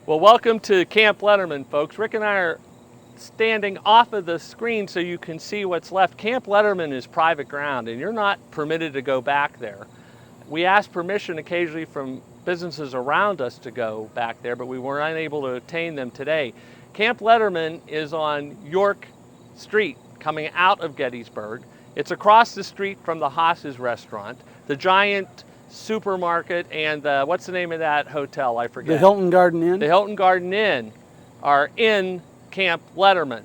Well, welcome to Camp Letterman, folks. Rick and I are standing off of the screen so you can see what's left. Camp Letterman is private ground, and you're not permitted to go back there. We asked permission occasionally from businesses around us to go back there, but we were unable to obtain them today. Camp Letterman is on York Street, coming out of Gettysburg. It's across the street from the Haas's restaurant, the giant supermarket, and what's the name of that hotel? I forget. The Hilton Garden Inn? The Hilton Garden Inn are in Camp Letterman.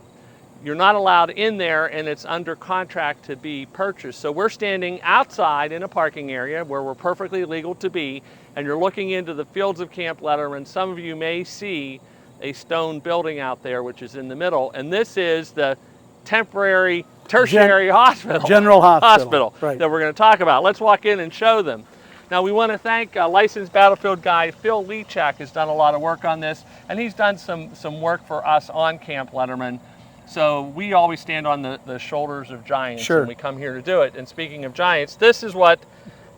You're not allowed in there, and it's under contract to be purchased. So we're standing outside in a parking area where we're perfectly legal to be, and you're looking into the fields of Camp Letterman. Some of you may see a stone building out there, which is in the middle, and this is the temporary tertiary hospital. General hospital. Right. That we're going to talk about. Let's walk in and show them. Now, we want to thank licensed battlefield guide Phil Lechak, has done a lot of work on this, and he's done some work for us on Camp Letterman. So we always stand on the shoulders of giants, sure, and we come here to do it. And speaking of giants, this is what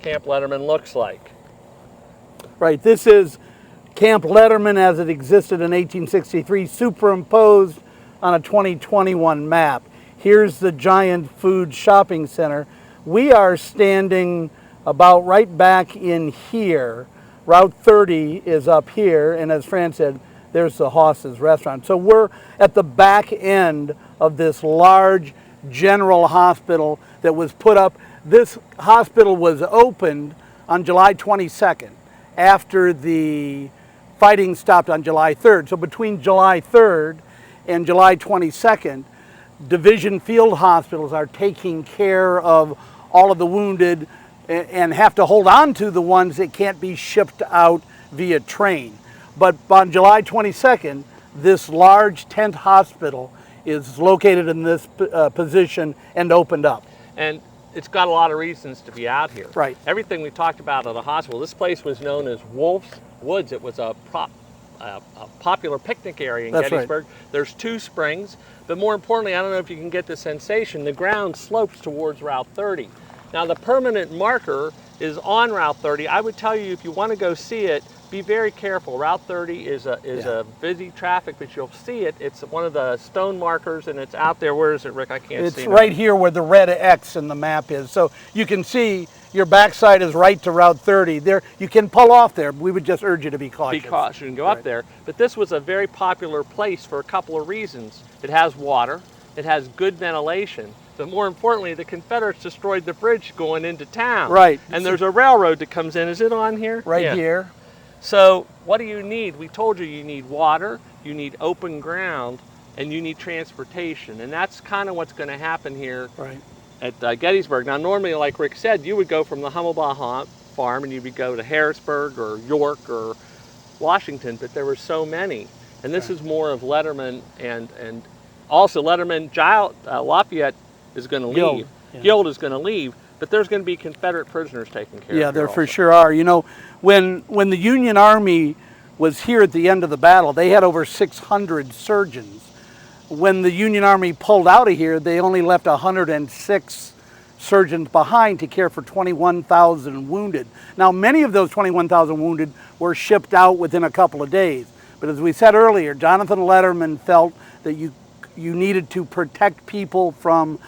Camp Letterman looks like. Right, this is Camp Letterman as it existed in 1863, superimposed on a 2021 map. Here's the giant food shopping center. We are standing about right back in here. Route 30 is up here, and as Fran said, there's the Haas's restaurant. So we're at the back end of this large general hospital that was put up. This hospital was opened on July 22nd after the fighting stopped on July 3rd. So between July 3rd and July 22nd, division field hospitals are taking care of all of the wounded and have to hold on to the ones that can't be shipped out via train. But on July 22nd, this large tent hospital is located in this position and opened up. And it's got a lot of reasons to be out here. Right. Everything we talked about at the hospital, this place was known as Wolf's Woods. It was a popular picnic area in That's Gettysburg. Right. There's 2 springs, but more importantly, I don't know if you can get the sensation, the ground slopes towards Route 30. Now, the permanent marker is on Route 30. I would tell you, if you want to go see it, be very careful. Route 30 is a busy traffic, but you'll see it. It's one of the stone markers, and it's out there. Where is it, Rick? I can't see it. It's right here where the red X in the map is. So you can see your backside is right to Route 30. There, you can pull off there. We would just urge you to be cautious. Be cautious and go up there. But this was a very popular place for a couple of reasons. It has water. It has good ventilation. But more importantly, the Confederates destroyed the bridge going into town. Right. And there's a railroad that comes in. Is it on here? Right here. So what do you need? We told you need water, you need open ground, and you need transportation. And that's kind of what's going to happen here at Gettysburg. Now, normally, like Rick said, you would go from the Hummelbaugh farm and you would go to Harrisburg or York or Washington, but there were so many. And this is more of Letterman, and also Letterman, Lafayette is going to leave. Guild is going to leave. But there's going to be Confederate prisoners taken care of. Yeah, there for sure are. You know, when the Union Army was here at the end of the battle, they had over 600 surgeons. When the Union Army pulled out of here, they only left 106 surgeons behind to care for 21,000 wounded. Now, many of those 21,000 wounded were shipped out within a couple of days. But as we said earlier, Jonathan Letterman felt that you needed to protect people from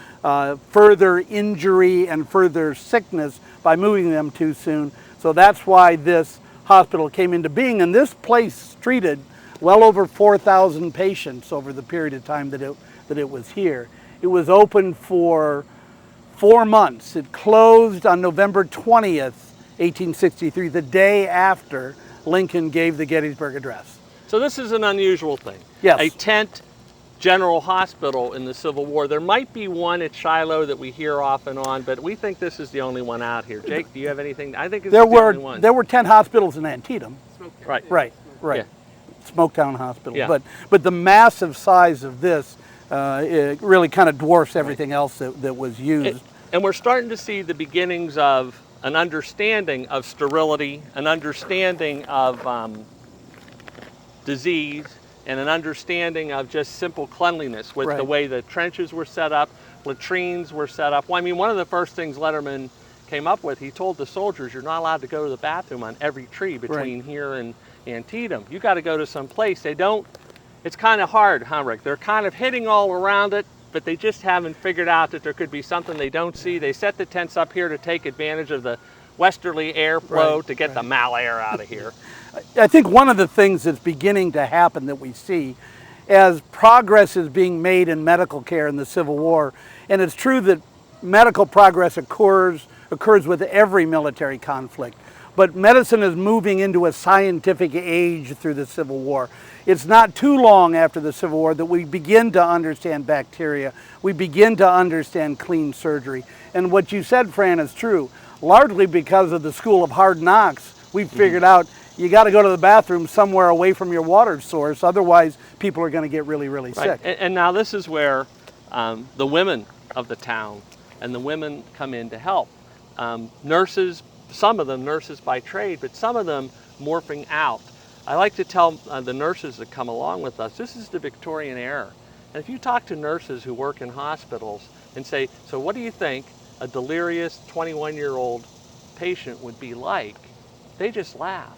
further injury and further sickness by moving them too soon. So that's why this hospital came into being. And this place treated well over 4,000 patients over the period of time that it was here. It was open for 4 months. It closed on November 20th, 1863, the day after Lincoln gave the Gettysburg Address. So this is an unusual thing. Yes. A tent general hospital in the Civil War. There might be one at Shiloh that we hear off and on, but we think this is the only one out here. Jake, do you have anything? I think it's the only one. There were 10 hospitals in Antietam. Right. Yeah. Smoketown Hospital. Yeah. But the massive size of this it really kind of dwarfs everything else that was used. And we're starting to see the beginnings of an understanding of sterility, an understanding of disease, and an understanding of just simple cleanliness with the way the trenches were set up, latrines were set up. Well, I mean, one of the first things Letterman came up with, he told the soldiers, you're not allowed to go to the bathroom on every tree between here and Antietam. You got to go to some place. They don't, it's kind of hard, huh, Rick? They're kind of hitting all around it, but they just haven't figured out that there could be something they don't see. They set the tents up here to take advantage of the westerly airflow to get the malaire out of here. I think one of the things that's beginning to happen that we see as progress is being made in medical care in the Civil War, and it's true that medical progress occurs with every military conflict, but medicine is moving into a scientific age through the Civil War. It's not too long after the Civil War that we begin to understand bacteria, we begin to understand clean surgery. And what you said, Fran, is true. Largely because of the school of hard knocks, we figured out you got to go to the bathroom somewhere away from your water source, otherwise people are going to get really, really sick. And now this is where the women of the town and the women come in to help. Nurses, some of them nurses by trade, but some of them morphing out. I like to tell the nurses that come along with us, this is the Victorian era. And if you talk to nurses who work in hospitals and say, so what do you think a delirious 21-year-old patient would be like? They just laugh,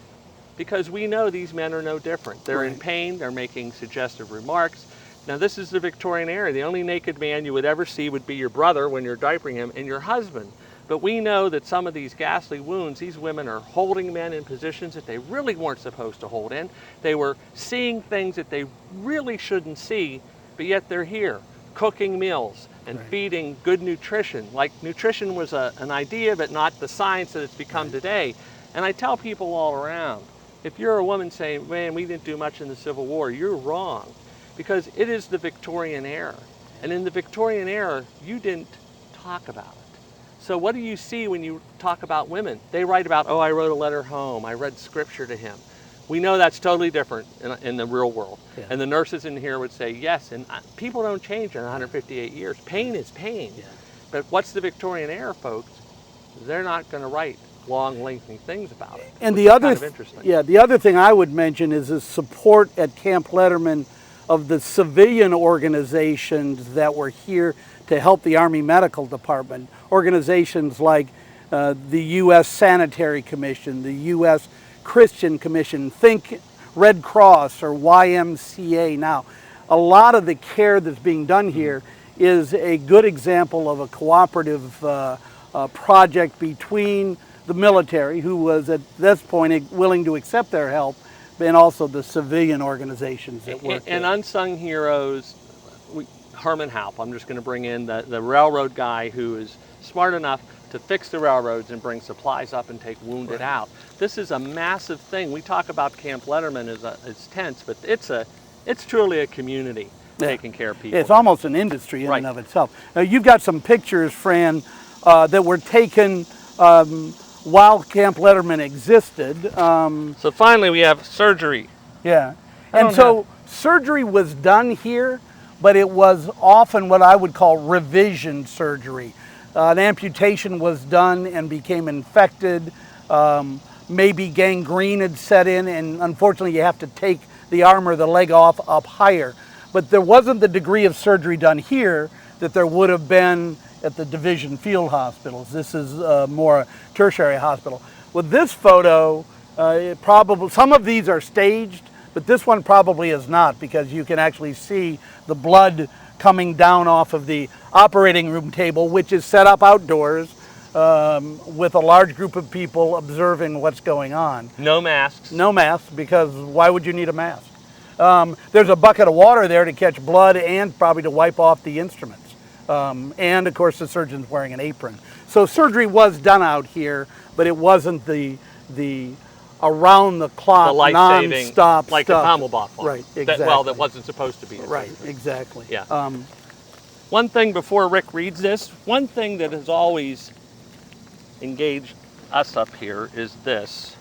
because we know these men are no different. They're in pain, they're making suggestive remarks. Now this is the Victorian era. The only naked man you would ever see would be your brother when you're diapering him, and your husband. But we know that some of these ghastly wounds, these women are holding men in positions that they really weren't supposed to hold in. They were seeing things that they really shouldn't see, but yet they're here, cooking meals and feeding good nutrition. Like nutrition was an idea, but not the science that it's become today. And I tell people all around, if you're a woman saying, man, we didn't do much in the Civil War, you're wrong, because it is the Victorian era. And in the Victorian era, you didn't talk about it. So what do you see when you talk about women? They write about, oh, I wrote a letter home, I read scripture to him. We know that's totally different in the real world. Yeah. And the nurses in here would say, yes, and people don't change in 158 years. Pain is pain. Yeah. But what's the Victorian era, folks? They're not going to write long, lengthy things about it. And the other, kind of interesting. Yeah, the other thing I would mention is the support at Camp Letterman of the civilian organizations that were here to help the Army Medical Department. Organizations like the U.S. Sanitary Commission, the U.S. Christian Commission, think Red Cross or YMCA. Now, a lot of the care that's being done here is a good example of a cooperative project between the military, who was at this point willing to accept their help, and also the civilian organizations that work and there. unsung heroes, Herman Haupt, I'm just going to bring in the railroad guy who is smart enough to fix the railroads and bring supplies up and take wounded out. This is a massive thing. We talk about Camp Letterman as tents, but it's truly a community taking care of people. It's almost an industry in and of itself. Now you've got some pictures, Fran, that were taken while Camp Letterman existed. So finally we have surgery. Yeah, and so surgery was done here, but it was often what I would call revision surgery. An amputation was done and became infected, maybe gangrene had set in, and unfortunately you have to take the arm or the leg off up higher. But there wasn't the degree of surgery done here that there would have been at the division field hospitals. This is more a tertiary hospital. With this photo, probably some of these are staged, but this one probably is not, because you can actually see the blood coming down off of the operating room table, which is set up outdoors with a large group of people observing what's going on. No masks. No masks, because why would you need a mask? There's a bucket of water there to catch blood and probably to wipe off the instruments. And of course the surgeon's wearing an apron. So surgery was done out here, but it wasn't the around the clock, non-stop like stuff. The Pammelbach one. Right, exactly. That wasn't supposed to be. Right, exactly. Yeah. One thing before Rick reads this, one thing that has always engaged us up here is this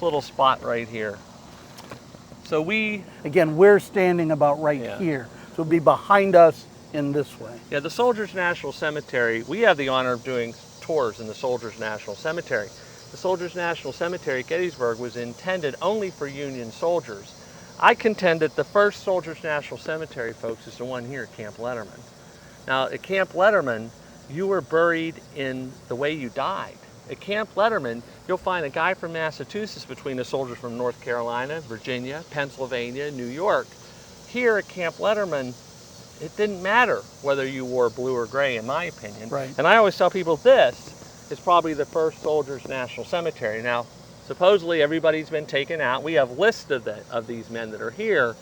little spot right here. So we're standing about right here. So it'll be behind us in this way. Yeah, the Soldiers National Cemetery, we have the honor of doing tours in the Soldiers National Cemetery. The Soldiers National Cemetery at Gettysburg was intended only for Union soldiers. I contend that the first Soldiers National Cemetery, folks, is the one here at Camp Letterman. Now, at Camp Letterman, you were buried in the way you died. At Camp Letterman, you'll find a guy from Massachusetts between the soldiers from North Carolina, Virginia, Pennsylvania, New York. Here at Camp Letterman, it didn't matter whether you wore blue or gray, in my opinion. Right. And I always tell people this is probably the first Soldiers National Cemetery. Now, supposedly everybody's been taken out. We have lists of these men that are here,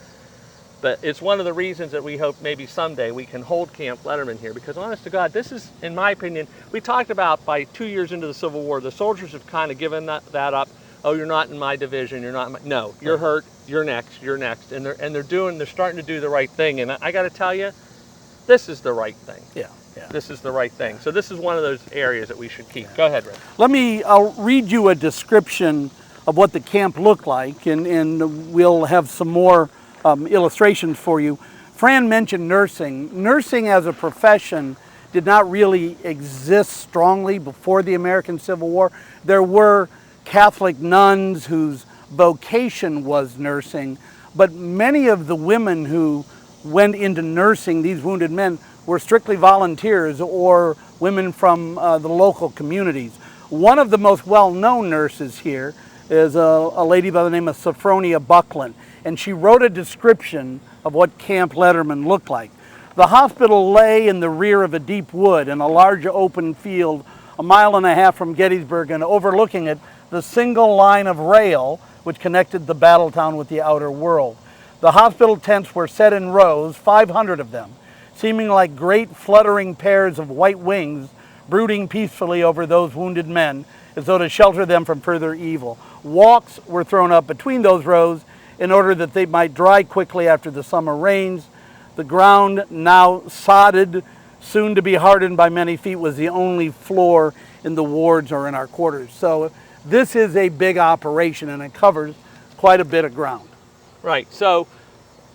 but it's one of the reasons that we hope maybe someday we can hold Camp Letterman here, because honest to God, this is, in my opinion, we talked about by 2 years into the Civil War, the soldiers have kind of given that up. Oh, you're not in my division, you're not in my, no, you're hurt, you're next, and they're starting to do the right thing. And I got to tell you, this is the right thing. Yeah, yeah. This is the right thing. So this is one of those areas that we should keep. Go ahead, Rick. I'll read you a description of what the camp looked like, and we'll have some more illustrations for you. Fran mentioned nursing. Nursing as a profession did not really exist strongly before the American Civil War. There were Catholic nuns whose vocation was nursing, but many of the women who went into nursing these wounded men were strictly volunteers or women from the local communities. One of the most well-known nurses here is a lady by the name of Sophronia Buckland, and she wrote a description of what Camp Letterman looked like. The hospital lay in the rear of a deep wood in a large open field 1.5 miles from Gettysburg, and overlooking it, the single line of rail which connected the battle town with the outer world. The hospital tents were set in rows, 500 of them, seeming like great fluttering pairs of white wings brooding peacefully over those wounded men, as though to shelter them from further evil. Walks were thrown up between those rows in order that they might dry quickly after the summer rains. The ground, now sodded, soon to be hardened by many feet, was the only floor in the wards or in our quarters. So this is a big operation, and it covers quite a bit of ground. Right. So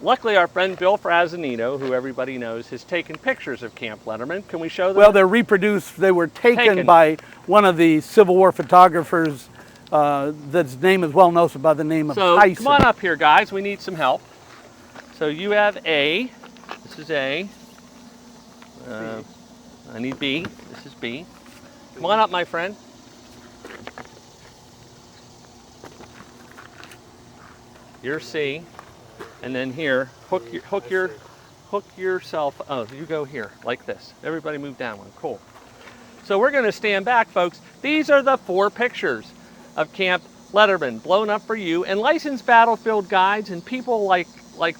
luckily our friend Bill Frazanino, who everybody knows, has taken pictures of Camp Letterman. Can we show them? Well, they're reproduced. They were taken by one of the Civil War photographers that's name is well known by the name of Tyson. Come on up here, guys. We need some help. So you have A. This is A. I need B. This is B. Come on up, my friend. You're C. And then here, hook yourself. Oh, you go here like this. Everybody move down one. Cool. So we're going to stand back, folks. These are the 4 pictures of Camp Letterman blown up for you, and licensed battlefield guides and people like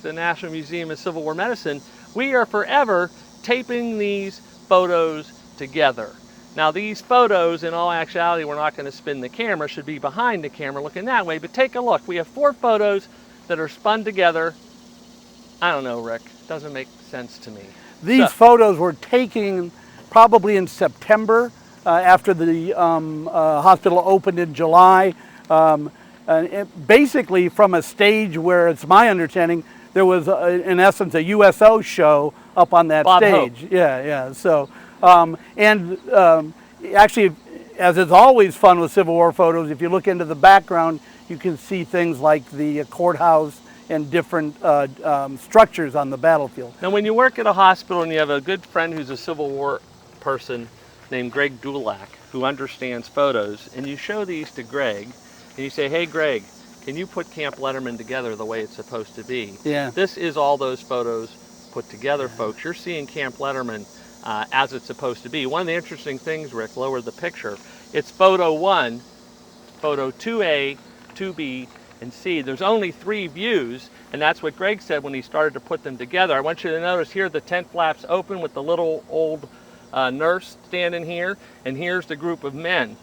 the National Museum of Civil War Medicine. We are forever taping these photos together. Now these photos, in all actuality, we're not going to spin the camera, should be behind the camera looking that way, but take a look. We have 4 photos that are spun together. I don't know, Rick, doesn't make sense to me. These photos were taken probably in September after the hospital opened in July. Basically from a stage where, it's my understanding, there was in essence a USO show up on that stage. Hope. Yeah. So actually, as is always fun with Civil War photos, if you look into the background, you can see things like the courthouse and different structures on the battlefield. Now, when you work at a hospital and you have a good friend who's a Civil War person named Greg Dulac, who understands photos, and you show these to Greg, and you say, hey, Greg, can you put Camp Letterman together the way it's supposed to be? Yeah. This is all those photos put together, folks. You're seeing Camp Letterman as it's supposed to be. One of the interesting things, Rick, lower the picture, it's photo 1, photo 2A, 2B, and C. There's only 3 views, and that's what Greg said when he started to put them together. I want you to notice here the tent flaps open with the little old nurse standing here, and here's the group of men,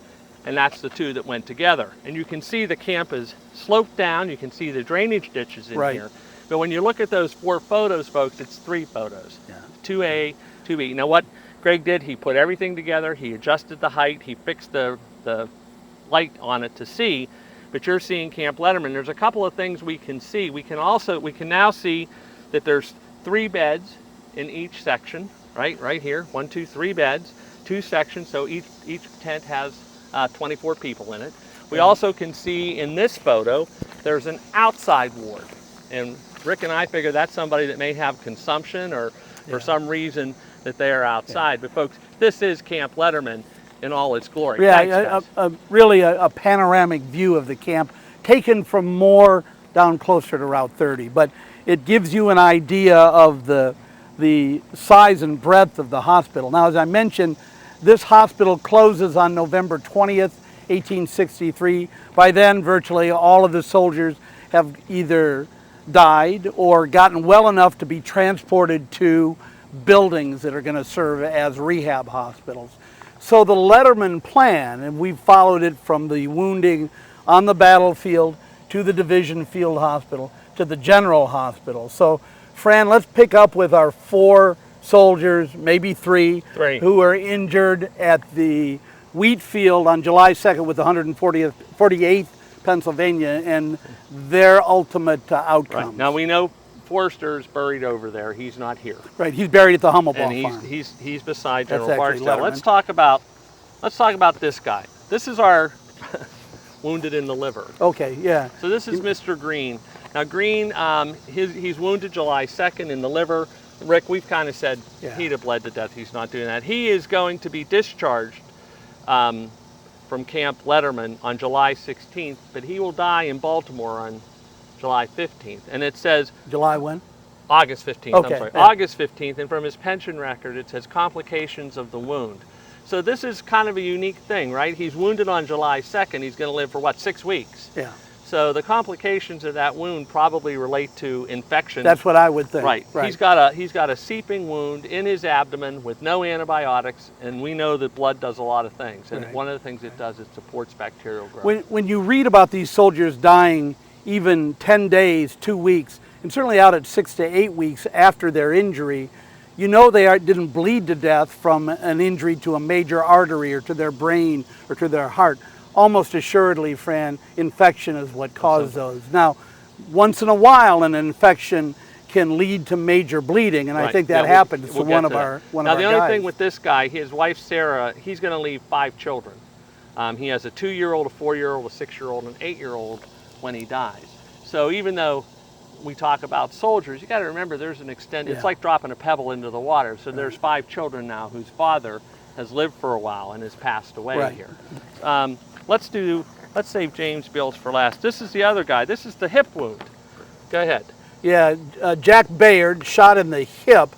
and that's the 2 that went together. And you can see the camp is sloped down. You can see the drainage ditches in here. But when you look at those 4 photos, folks, it's 3 photos. Yeah. 2A, 2B. Now what Greg did, he put everything together. He adjusted the height. He fixed the light on it to see. But you're seeing Camp Letterman. There's a couple of things we can see. We can now see that there's 3 beds in each section, right here. 1, 2, 3 beds, 2 sections. So each tent has 24 people in it. We also can see in this photo, there's an outside ward. And Rick and I figure that's somebody that may have consumption or for some reason that they are outside. But folks, this is Camp Letterman. in all its glory. Yeah, Thanks, guys. really a panoramic view of the camp, taken from more down closer to Route 30. But it gives you an idea of the size and breadth of the hospital. Now, as I mentioned, this hospital closes on November 20th, 1863. By then, virtually all of the soldiers have either died or gotten well enough to be transported to buildings that are going to serve as rehab hospitals. So the Letterman plan, and we've followed it from the wounding on the battlefield to the division field hospital to the general hospital. So, Fran, let's pick up with our 4 soldiers, maybe 3, who were injured at the wheat field on July 2nd with the 148th Pennsylvania and their ultimate outcome. Right. Now we know Forster's buried over there. He's not here. Right. He's buried at the Hummelbaugh farm. He's beside General Barstow. Letterman. Let's talk about this guy. This is our wounded in the liver. Okay. Yeah. So this is Mr. Green. Now Green, he's wounded July 2nd in the liver. Rick, we've kind of said he'd have bled to death. He's not doing that. He is going to be discharged from Camp Letterman on July 16th, but he will die in Baltimore on July 15th. And it says... July when? August 15th, okay. I'm sorry. Yeah. August 15th, and from his pension record it says complications of the wound. So this is kind of a unique thing, right? He's wounded on July 2nd. He's going to live for, what, 6 weeks? Yeah. So the complications of that wound probably relate to infection. That's what I would think. Right. He's got a seeping wound in his abdomen with no antibiotics, and we know that blood does a lot of things. And one of the things it does, it supports bacterial growth. When you read about these soldiers dying even 10 days, 2 weeks, and certainly out at 6 to 8 weeks after their injury, you know they didn't bleed to death from an injury to a major artery or to their brain or to their heart. Almost assuredly, Fran, infection is what caused those. Now, once in a while, an infection can lead to major bleeding, and I think that happened to one of our guys. Now, the only thing with this guy, his wife Sarah, he's going to leave 5 children. He has a 2-year-old, a 4-year-old, a 6-year-old, and an 8-year-old when he dies. So even though we talk about soldiers, you got to remember there's an extended. It's like dropping a pebble into the water. So there's 5 children now whose father has lived for a while and has passed away here. Let's save James Beals for last. This is the other guy. This is the hip wound. Go ahead. Yeah, Jack Bayard, shot in the hip.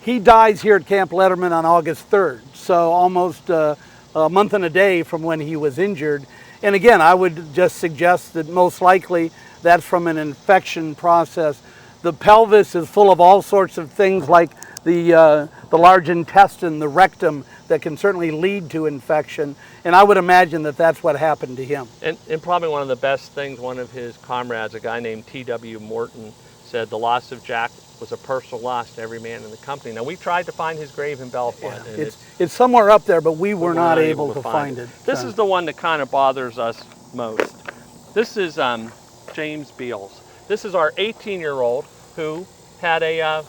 He dies here at Camp Letterman on August 3rd, so almost a month and a day from when he was injured. And again, I would just suggest that most likely that's from an infection process. The pelvis is full of all sorts of things like the large intestine, the rectum, that can certainly lead to infection. And I would imagine that that's what happened to him. And probably one of the best things, one of his comrades, a guy named T.W. Morton, said the loss of Jack was a personal loss to every man in the company. Now, we tried to find his grave in Bellefonte. Yeah, it's somewhere up there, but we were not able to find it. This is the one that kind of bothers us most. This is James Beals. This is our 18-year-old who had an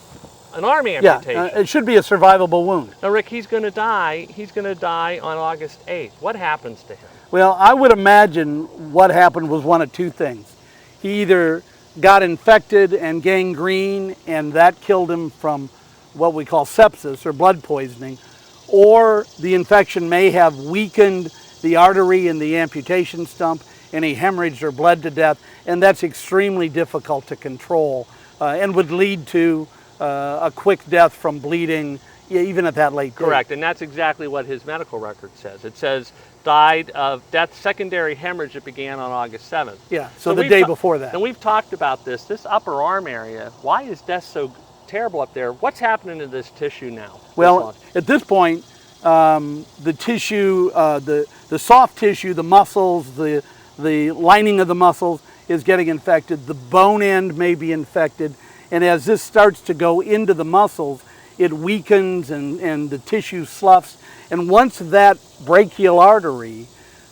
arm amputation. Yeah, it should be a survivable wound. Now, Rick, he's going to die. He's going to die on August 8th. What happens to him? Well, I would imagine what happened was one of 2 things. He either got infected and gangrene, and that killed him from what we call sepsis or blood poisoning, or the infection may have weakened the artery in the amputation stump, and he hemorrhaged or bled to death, and that's extremely difficult to control and would lead to a quick death from bleeding, even at that late date. Correct, and that's exactly what his medical record says. It says died of death, secondary hemorrhage that began on August 7th. Yeah, so the day before that. And we've talked about this upper arm area. Why is death so terrible up there? What's happening to this tissue now? Well, at this point, the tissue, the soft tissue, the muscles, the lining of the muscles is getting infected. The bone end may be infected. And as this starts to go into the muscles, it weakens and the tissue sloughs. And once that brachial artery,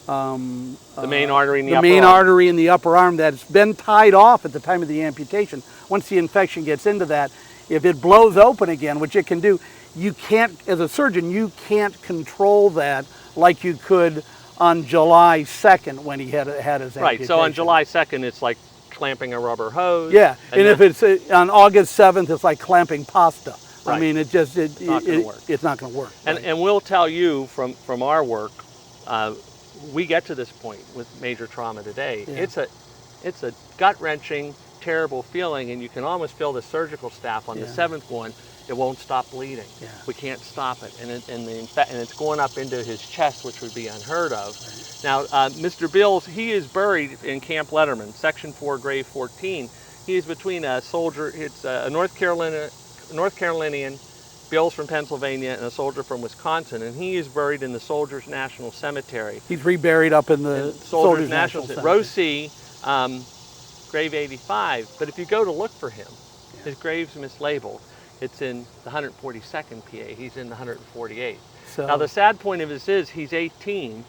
the main artery in the upper arm that's been tied off at the time of the amputation, once the infection gets into that, if it blows open again, which it can do, you can't, as a surgeon, you can't control that like you could on July 2nd when he had his amputation. Right, so on July 2nd, it's like clamping a rubber hose. Yeah, and if it's on August 7th, it's like clamping pasta. I Right. mean, it just It's not going to work. it's not going to work. Right? And we'll tell you from our work, we get to this point with major trauma today. Yeah. It's a gut-wrenching, terrible feeling, and you can almost feel the surgical staff on the 7th one. It won't stop bleeding. Yeah. We can't stop it, and it's going up into his chest, which would be unheard of. Right. Now, Mr. Bills, he is buried in Camp Letterman, Section 4, Grave 14. He is between a soldier. It's a North Carolinian, Bills from Pennsylvania, and a soldier from Wisconsin, and he is buried in the Soldiers National Cemetery. He's reburied up in the Soldiers National Cemetery. Row C, grave 85. But if you go to look for him, his grave's mislabeled. It's in the 142nd PA. He's in the 148th. So, now the sad point of this is he's 18,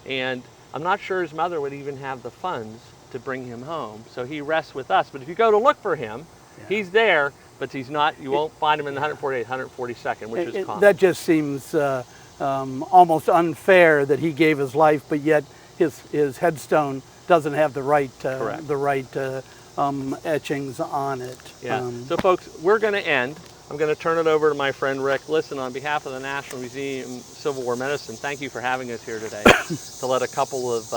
and I'm not sure his mother would even have the funds to bring him home. So he rests with us. But if you go to look for him, he's there, but he's not. You won't find him in the 148th, 142nd, which is common. That just seems almost unfair that he gave his life, but yet his headstone doesn't have the right etchings on it. Yeah. So folks, we're going to end. I'm going to turn it over to my friend Rick. Listen, on behalf of the National Museum of Civil War Medicine, thank you for having us here today to let a couple of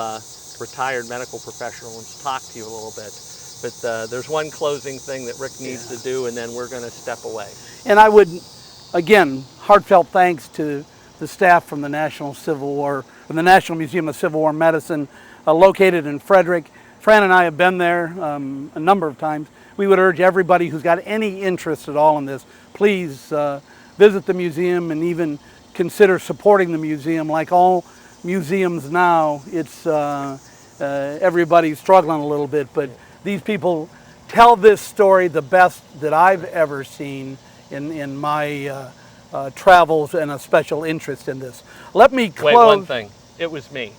retired medical professionals talk to you a little bit. But there's one closing thing that Rick needs to do, and then we're going to step away. And I would, again, heartfelt thanks to the staff from the National Museum of Civil War Medicine, located in Frederick. Fran and I have been there a number of times. We would urge everybody who's got any interest at all in this, please visit the museum and even consider supporting the museum. Like all museums now, it's everybody's struggling a little bit, but these people tell this story the best that I've ever seen in my travels, and a special interest in this. Let me close. Wait, one thing. It was me.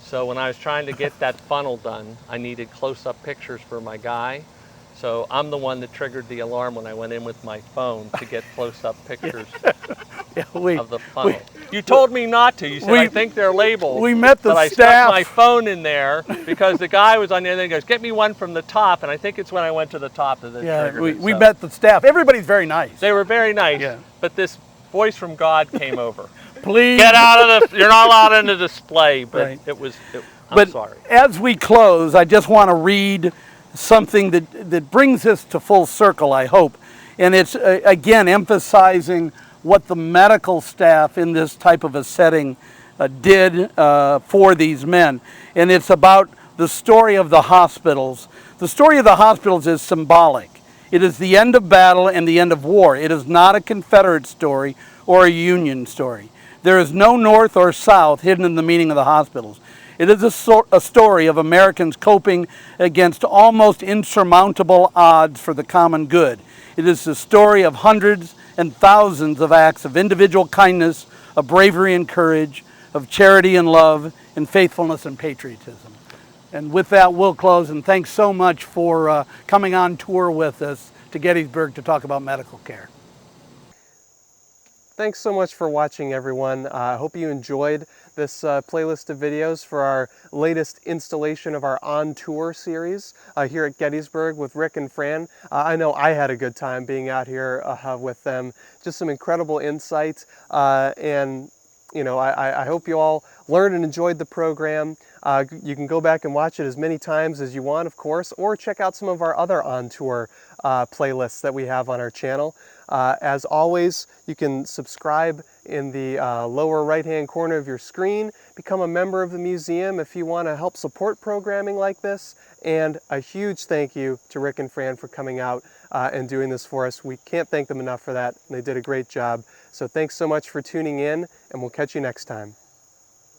So when I was trying to get that funnel done, I needed close-up pictures for my guy. So I'm the one that triggered the alarm when I went in with my phone to get close-up pictures of the funnel. You told me not to. You said, I think they're labeled. We met the but staff. I stuck my phone in there because the guy was on the other end. He goes, get me one from the top. And I think it's when I went to the top that we met the staff. Everybody's very nice. They were very nice. But this voice from God came over. Please get out of you're not allowed in the display. But I'm sorry. As we close, I just want to read something that brings us to full circle, I hope. And it's, again, emphasizing what the medical staff in this type of a setting did for these men. And it's about the story of the hospitals. The story of the hospitals is symbolic. It is the end of battle and the end of war. It is not a Confederate story or a Union story. There is no North or South hidden in the meaning of the hospitals. It is a story of Americans coping against almost insurmountable odds for the common good. It is the story of hundreds and thousands of acts of individual kindness, of bravery and courage, of charity and love, and faithfulness and patriotism. And with that, we'll close, and thanks so much for coming on tour with us to Gettysburg to talk about medical care. Thanks so much for watching, everyone. I hope you enjoyed this playlist of videos for our latest installation of our On Tour series here at Gettysburg with Rick and Fran. I know I had a good time being out here with them. Just some incredible insights, and you know, I hope you all learned and enjoyed the program. You can go back and watch it as many times as you want, of course, or check out some of our other On Tour playlists that we have on our channel. As always, you can subscribe in the lower right-hand corner of your screen, become a member of the museum if you want to help support programming like this, and a huge thank you to Rick and Fran for coming out and doing this for us. We can't thank them enough for that. They did a great job. So thanks so much for tuning in, and we'll catch you next time.